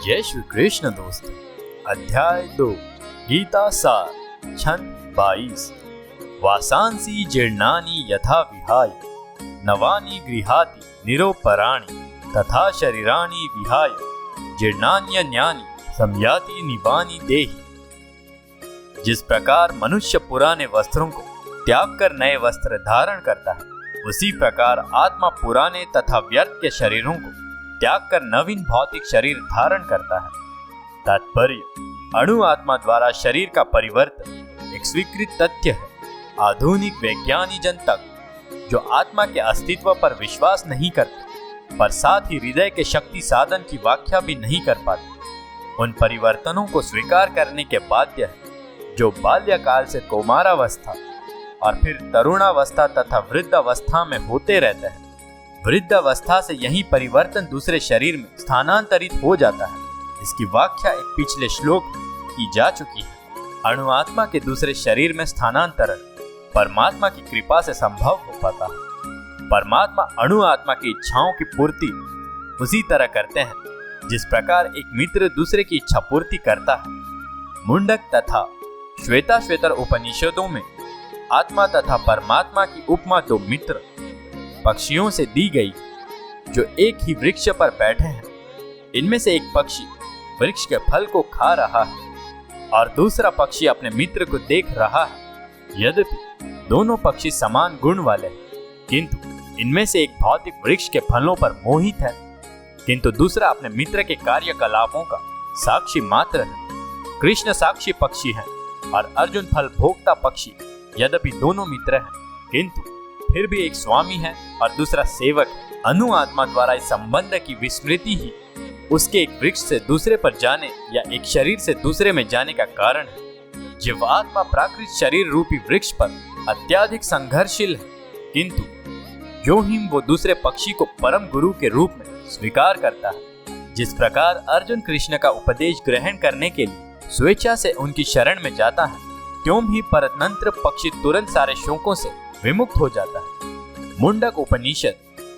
जय श्री कृष्ण दोस्तों। अध्याय 2 गीता सार छंद 22। वासांसी जीर्णानि यथा विहाय नवानि गृहाति निरोपराणि तथा शरीराणि विहाय जीर्णान्यन्यानि संयाति निबानि देहि। जिस प्रकार मनुष्य पुराने वस्त्रों को त्याग कर नए वस्त्र धारण करता है, उसी प्रकार आत्मा पुराने तथा व्यर्थ के शरीरों को त्याग कर नवीन भौतिक शरीर धारण करता है। तात्पर्य, अणु आत्मा द्वारा शरीर का परिवर्तन एक स्वीकृत तथ्य है। आधुनिक वैज्ञानिक जन तक जो आत्मा के अस्तित्व पर विश्वास नहीं करते, पर साथ ही हृदय के शक्ति साधन की व्याख्या भी नहीं कर पाते, उन परिवर्तनों को स्वीकार करने के बाध्य है जो बाल्यकाल से कौमारावस्था और फिर तरुणावस्था तथा वृद्धावस्था में होते रहते हैं। वृद्धावस्था से यही परिवर्तन दूसरे शरीर में स्थानांतरित हो जाता है। इसकी व्याख्या एक पिछले श्लोक में की जा चुकी है। अणु आत्मा के दूसरे शरीर में स्थानांतरण परमात्मा की कृपा से संभव हो पाता है। परमात्मा अणु आत्मा की इच्छाओं की पूर्ति उसी तरह करते हैं जिस प्रकार एक मित्र दूसरे की इच्छा पूर्ति करता है। मुंडक तथा श्वेताश्वेतर उपनिषदों में आत्मा तथा परमात्मा की उपमा दो मित्र पक्षियों से दी गई जो एक ही वृक्ष पर बैठे हैं। इनमें से एक पक्षी वृक्ष के फल को खा रहा है और दूसरा पक्षी अपने मित्र को देख रहा है। यद्यपि दोनों पक्षी समान गुण वाले हैं, किंतु इनमें से एक भौतिक वृक्ष के फलों पर मोहित है, किंतु दूसरा अपने मित्र के कार्यकलापों का साक्षी मात्र है। कृष्ण साक्षी पक्षी है और अर्जुन फल भोक्ता पक्षी। यद्यपि दोनों मित्र हैं, किंतु फिर भी एक स्वामी है और दूसरा सेवक है। अनु आत्मा द्वारा इस संबंध की विस्मृति ही उसके एक वृक्ष से दूसरे पर जाने या एक शरीर से दूसरे में जाने का कारण है। जीव आत्मा प्राकृत शरीर रूपी वृक्ष पर अत्यधिक संघर्षशील है, किंतु जो ही वो दूसरे पक्षी को परम गुरु के रूप में स्वीकार करता है। जिस प्रकार अर्जुन कृष्ण का उपदेश ग्रहण करने के लिए स्वेच्छा से उनकी शरण में जाता है, त्यों ही परतंत्र पक्षी तुरंत सारे शोकों से विमुक्त हो जाता है। मुंडक उपनिषद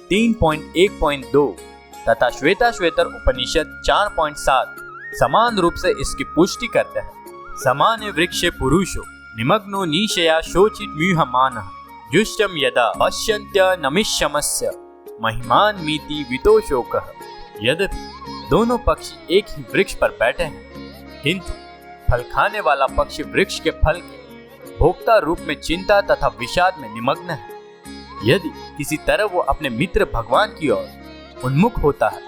3.1.2 तथा श्वेताश्वेतर उपनिषद 4.7 समान रूप से इसकी पुष्टि करते हैं। सामान्य वृक्षे पुरुषो निमग्नो निशया शोचित म्यूहमानः जुष्टम यदा पश्यन्त्य नमिष्यमस्य महिमान मीति वितोषोकः। यद्यपि दोनों पक्षी एक ही वृक्ष पर बैठे हैं, किंतु फल खाने वाला पक्षी वृक्ष के फल के भोक्ता रूप में चिंता तथा विषाद में निमग्न है। यदि किसी तरह वो अपने मित्र भगवान की ओर उन्मुख होता है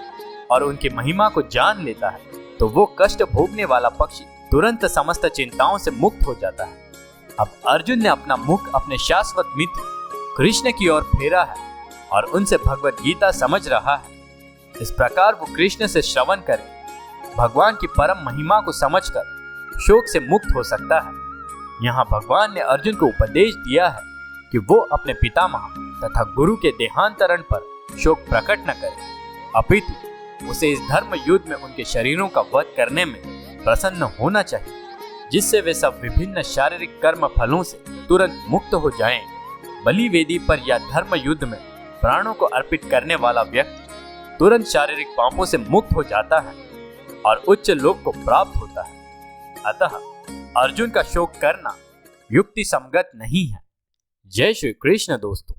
और उनकी महिमा को जान लेता है, तो वो कष्ट भोगने वाला पक्षी तुरंत समस्त चिंताओं से मुक्त हो जाता है। अब अर्जुन ने अपना मुख अपने शाश्वत मित्र कृष्ण की ओर फेरा है और उनसे भगवत गीता समझ रहा है। इस प्रकार वो कृष्ण से श्रवण करके भगवान की परम महिमा को समझकर शोक से मुक्त हो सकता है। यहाँ भगवान ने अर्जुन को उपदेश दिया है कि वो अपने पितामह तथा गुरु के देहांतरण पर शोक प्रकट न करे, अपितु उसे इस धर्म युद्ध में उनके शरीरों का वध करने में प्रसन्न होना चाहिए, जिससे वे सब विभिन्न शारीरिक कर्म फलों से तुरंत मुक्त हो जाएं। बलि वेदी पर या धर्म युद्ध में प्राणों को अर्पित करने वाला व्यक्ति तुरंत शारीरिक पापों से मुक्त हो जाता है और उच्च लोक को प्राप्त होता है। अतः अर्जुन का शोक करना युक्ति संगत नहीं है। जय श्री कृष्ण दोस्तों।